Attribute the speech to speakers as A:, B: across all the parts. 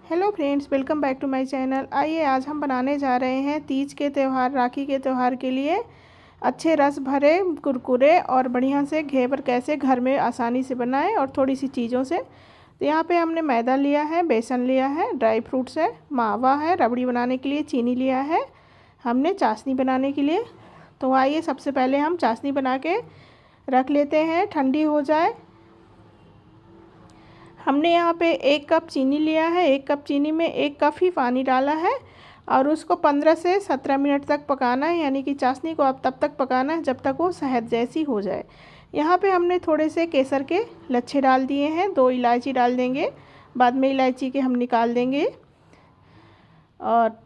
A: Hello friends, welcome back to my channel. आइए आज हम बनाने जा रहे हैं तीज के त्यौहार, राखी के त्यौहार के लिए अच्छे रस भरे कुरकुरे और बढ़िया से घेवर कैसे घर में आसानी से बनाएं और थोड़ी सी चीज़ों से। तो यहाँ पे हमने मैदा लिया है, बेसन लिया है, ड्राई फ्रूट्स है, मावा है, रबड़ी बनाने के लिए चीनी लिया है, हमने चाशनी बनाने के लिए। तो आइए सबसे पहले हम चाशनी बना के रख लेते हैं, ठंडी हो जाए। हमने यहाँ पे 1 कप चीनी लिया है। 1 कप चीनी में 1 कप ही पानी डाला है और उसको 15 से 17 मिनट तक पकाना है, यानी कि चाशनी को आप तब तक पकाना है जब तक वो शहद जैसी हो जाए। यहाँ पे हमने थोड़े से केसर के लच्छे डाल दिए हैं, 2 इलायची डाल देंगे, बाद में इलायची के हम निकाल देंगे। और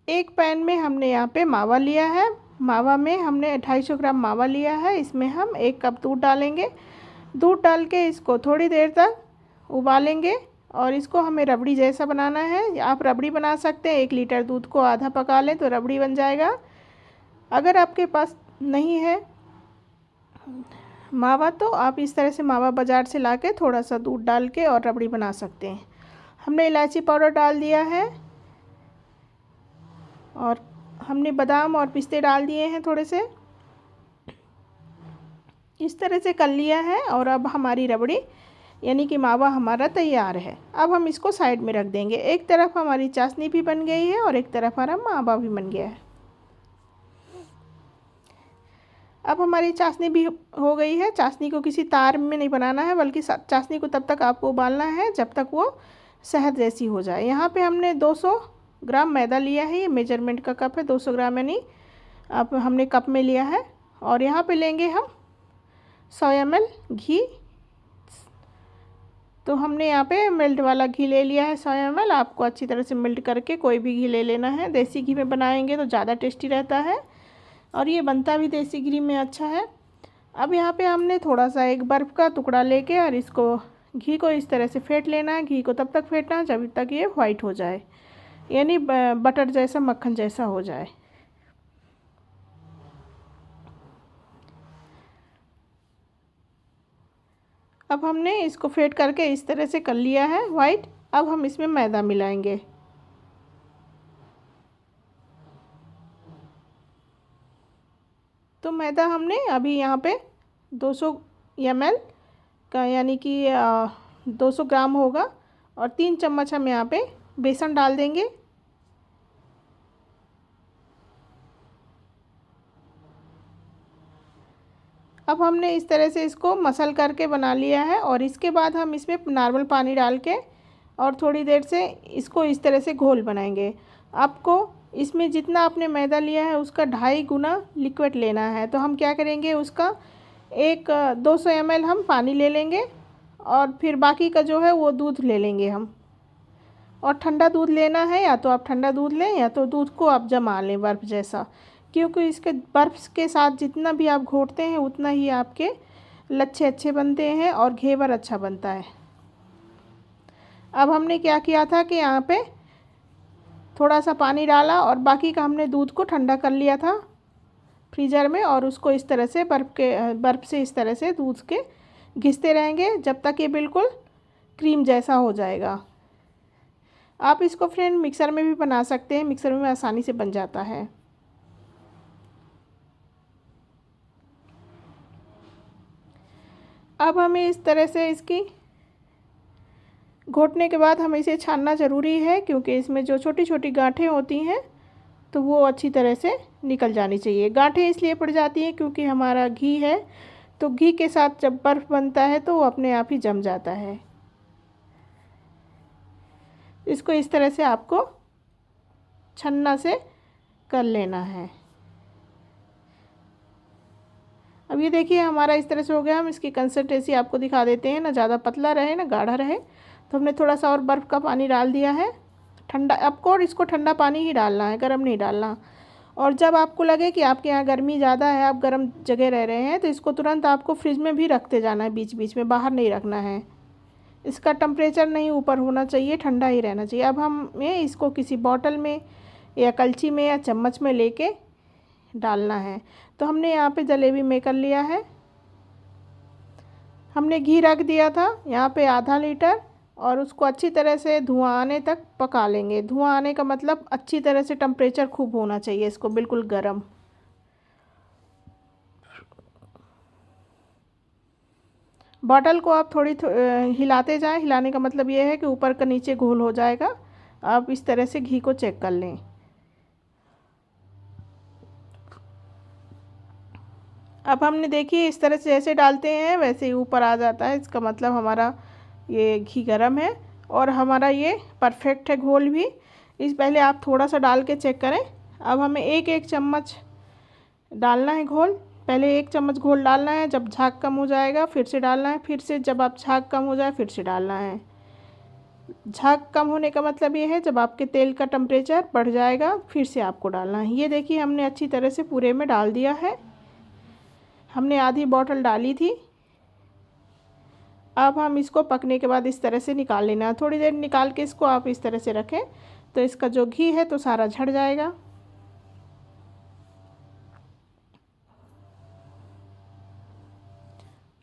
A: एक पैन में हमने यहाँ पे मावा लिया है। मावा में हमने 250 ग्राम मावा लिया है। इसमें हम 1 कप दूध डालेंगे। दूध डाल के इसको थोड़ी देर तक उबालेंगे और इसको हमें रबड़ी जैसा बनाना है। आप रबड़ी बना सकते हैं, 1 लीटर दूध को आधा पका लें तो रबड़ी बन जाएगा। अगर आपके पास नहीं है मावा तो आप इस तरह से मावा बाज़ार से लाके थोड़ा सा दूध डाल के और रबड़ी बना सकते हैं। हमने इलायची पाउडर डाल दिया है और हमने बादाम और पिस्ते डाल दिए हैं थोड़े से। इस तरह से कर लिया है और अब हमारी रबड़ी यानी कि मावा हमारा तैयार है। अब हम इसको साइड में रख देंगे। एक तरफ हमारी चाशनी भी बन गई है और एक तरफ हमारा मावा भी बन गया है। अब हमारी चाशनी भी हो गई है। चाशनी को किसी तार में नहीं बनाना है, बल्कि चाशनी को तब तक आपको उबालना है जब तक वो शहद जैसी हो जाए। यहाँ पे हमने 200 ग्राम मैदा लिया है। ये मेजरमेंट का कप है, 200 ग्राम यानी अब हमने कप में लिया है। और यहाँ पे लेंगे हम 100 ml घी। तो हमने यहाँ पे मेल्ट वाला घी ले लिया है 100 ml। आपको अच्छी तरह से मेल्ट करके कोई भी घी ले लेना है। देसी घी में बनाएंगे तो ज़्यादा टेस्टी रहता है और ये बनता भी देसी घी में अच्छा है। अब यहाँ पे हमने थोड़ा सा एक बर्फ़ का टुकड़ा लेके और इसको घी को इस तरह से फेंट लेना है। घी को तब तक फेंटना है जब तक ये वाइट हो जाए, यानी बटर जैसा, मक्खन जैसा हो जाए। अब हमने इसको फेंट करके इस तरह से कर लिया है वाइट। अब हम इसमें मैदा मिलाएंगे। तो मैदा हमने अभी यहाँ पे 200 ml का यानी कि 200 ग्राम होगा और 3 चम्मच हम यहाँ पे बेसन डाल देंगे। अब हमने इस तरह से इसको मसल करके बना लिया है और इसके बाद हम इसमें नॉर्मल पानी डाल के और थोड़ी देर से इसको इस तरह से घोल बनाएंगे। आपको इसमें जितना आपने मैदा लिया है उसका 2.5 गुना लिक्विड लेना है। तो हम क्या करेंगे, उसका 200 ml हम पानी ले लेंगे और फिर बाकी का जो है वो दूध ले लेंगे हम। और ठंडा दूध लेना है, या तो आप ठंडा दूध लें या तो दूध को आप जमा लें बर्फ़ जैसा, क्योंकि इसके बर्फ़ के साथ जितना भी आप घोटते हैं उतना ही आपके लच्छे अच्छे बनते हैं और घेवर अच्छा बनता है। अब हमने क्या किया था कि यहाँ पे थोड़ा सा पानी डाला और बाकी का हमने दूध को ठंडा कर लिया था फ्रीज़र में और उसको इस तरह से बर्फ़ से इस तरह से दूध के घिसते रहेंगे जब तक ये बिल्कुल क्रीम जैसा हो जाएगा। आप इसको फ्रेंड मिक्सर में भी बना सकते हैं, मिक्सर में आसानी से बन जाता है। अब हमें इस तरह से इसकी घोटने के बाद हमें इसे छानना ज़रूरी है, क्योंकि इसमें जो छोटी छोटी गांठें होती हैं तो वो अच्छी तरह से निकल जानी चाहिए। गांठें इसलिए पड़ जाती हैं क्योंकि हमारा घी है, तो घी के साथ जब बर्फ़ बनता है तो वो अपने आप ही जम जाता है। इसको इस तरह से आपको छन्ना से कर लेना है। अब ये देखिए हमारा इस तरह से हो गया। हम इसकी कंसिस्टेंसी आपको दिखा देते हैं, ना ज़्यादा पतला रहे ना गाढ़ा रहे। तो हमने थोड़ा सा और बर्फ़ का पानी डाल दिया है ठंडा। आपको और इसको ठंडा पानी ही डालना है, गर्म नहीं डालना। और जब आपको लगे कि आपके यहाँ गर्मी ज़्यादा है, आप गर्म जगह रह रहे हैं, तो इसको तुरंत आपको फ्रिज में भी रखते जाना है, बीच बीच में बाहर नहीं रखना है। इसका टेम्परेचर नहीं ऊपर होना चाहिए, ठंडा ही रहना चाहिए। अब हमें इसको किसी बॉटल में या कलछी में या चम्मच में लेके डालना है। तो हमने यहाँ पे जलेबी मेकर लिया है। हमने घी रख दिया था यहाँ पे आधा लीटर और उसको अच्छी तरह से धुआं आने तक पका लेंगे। धुआं आने का मतलब अच्छी तरह से टेम्परेचर खूब होना चाहिए इसको, बिल्कुल गर्म। बॉटल को आप थोड़ी हिलाते जाएं। हिलाने का मतलब ये है कि ऊपर का नीचे घोल हो जाएगा। आप इस तरह से घी को चेक कर लें। अब हमने देखिए इस तरह से जैसे डालते हैं वैसे ही ऊपर आ जाता है, इसका मतलब हमारा ये घी गरम है और हमारा ये परफेक्ट है घोल भी। इस पहले आप थोड़ा सा डाल के चेक करें। अब हमें एक एक चम्मच डालना है घोल। पहले एक चम्मच घोल डालना है, जब झाग कम हो जाएगा फिर से डालना है, फिर से जब आप झाग कम हो जाए फिर से डालना है। झाग कम होने का मतलब ये है जब आपके तेल का टेम्परेचर बढ़ जाएगा फिर से आपको डालना है। ये देखिए हमने अच्छी तरह से पूरे में डाल दिया है। हमने आधी बॉटल डाली थी। अब हम इसको पकने के बाद इस तरह से निकाल लेना है। थोड़ी देर निकाल के इसको आप इस तरह से रखें तो इसका जो घी है तो सारा झड़ जाएगा।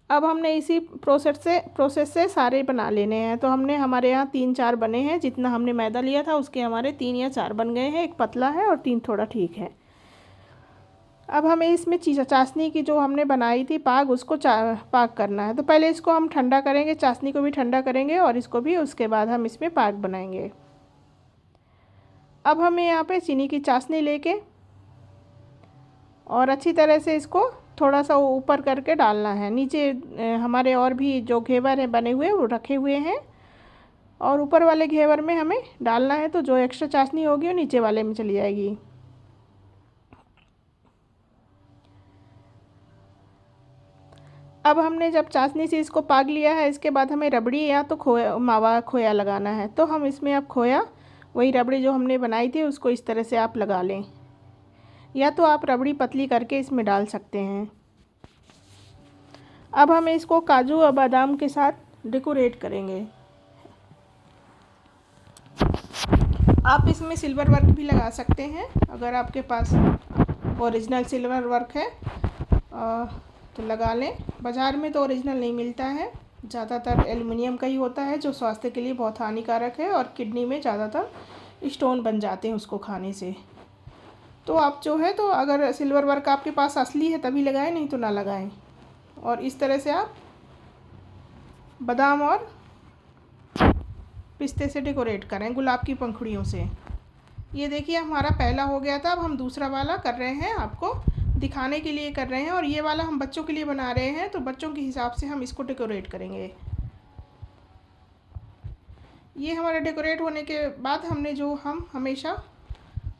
A: अब हमने इसी प्रोसेस से सारे बना लेने हैं। तो हमने हमारे यहाँ 3-4 बने हैं। जितना हमने मैदा लिया था उसके हमारे 3 या 4 बन गए हैं। एक पतला है और 3 थोड़ा ठीक है। अब हमें इसमें चाशनी की जो हमने बनाई थी पाग, उसको पाग करना है। तो पहले इसको हम ठंडा करेंगे, चाशनी को भी ठंडा करेंगे और इसको भी, उसके बाद हम इसमें पाग बनाएंगे। अब हमें यहाँ पे चीनी की चाशनी लेके और अच्छी तरह से इसको थोड़ा सा ऊपर करके डालना है। नीचे हमारे और भी जो घेवर हैं बने हुए वो रखे हुए हैं और ऊपर वाले घेवर में हमें डालना है। तो जो एक्स्ट्रा चाशनी होगी वो नीचे वाले में चली जाएगी। अब हमने जब चाशनी से इसको पाग लिया है, इसके बाद हमें रबड़ी या तो मावा खोया लगाना है। तो हम इसमें अब खोया, वही रबड़ी जो हमने बनाई थी उसको इस तरह से आप लगा लें, या तो आप रबड़ी पतली करके इसमें डाल सकते हैं। अब हम इसको काजू और बादाम के साथ डेकोरेट करेंगे। आप इसमें सिल्वर वर्क भी लगा सकते हैं अगर आपके पास ओरिजिनल सिल्वर वर्क है तो लगा लें। बाज़ार में तो ओरिजिनल नहीं मिलता है, ज़्यादातर एल्युमिनियम का ही होता है जो स्वास्थ्य के लिए बहुत हानिकारक है और किडनी में ज़्यादातर स्टोन बन जाते हैं उसको खाने से। तो आप जो है तो अगर सिल्वर वर्क आपके पास असली है तभी लगाएं, नहीं तो ना लगाएं। और इस तरह से आप बादाम और पिस्ते से डेकोरेट करें, गुलाब की पंखुड़ियों से। ये देखिए हमारा पहला हो गया था। अब हम दूसरा वाला कर रहे हैं, आपको दिखाने के लिए कर रहे हैं। और ये वाला हम बच्चों के लिए बना रहे हैं तो बच्चों के हिसाब से हम इसको डेकोरेट करेंगे। ये हमारा डेकोरेट होने के बाद हमने जो हम हमेशा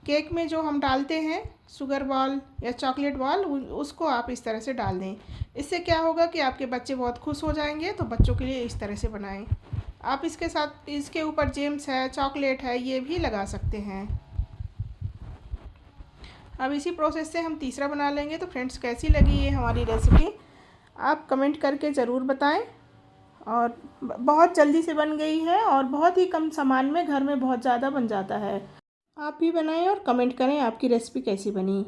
A: केक में जो हम डालते हैं शुगर बॉल या चॉकलेट बॉल, उसको आप इस तरह से डाल दें। इससे क्या होगा कि आपके बच्चे बहुत खुश हो जाएंगे। तो बच्चों के लिए इस तरह से बनाएं। आप इसके साथ इसके ऊपर जेम्स है, चॉकलेट है, ये भी लगा सकते हैं। अब इसी प्रोसेस से हम तीसरा बना लेंगे। तो फ्रेंड्स कैसी लगी ये हमारी रेसिपी आप कमेंट करके ज़रूर बताएं। और बहुत जल्दी से बन गई है और बहुत ही कम सामान में घर में बहुत ज़्यादा बन जाता है। आप भी बनाएं और कमेंट करें आपकी रेसिपी कैसी बनी।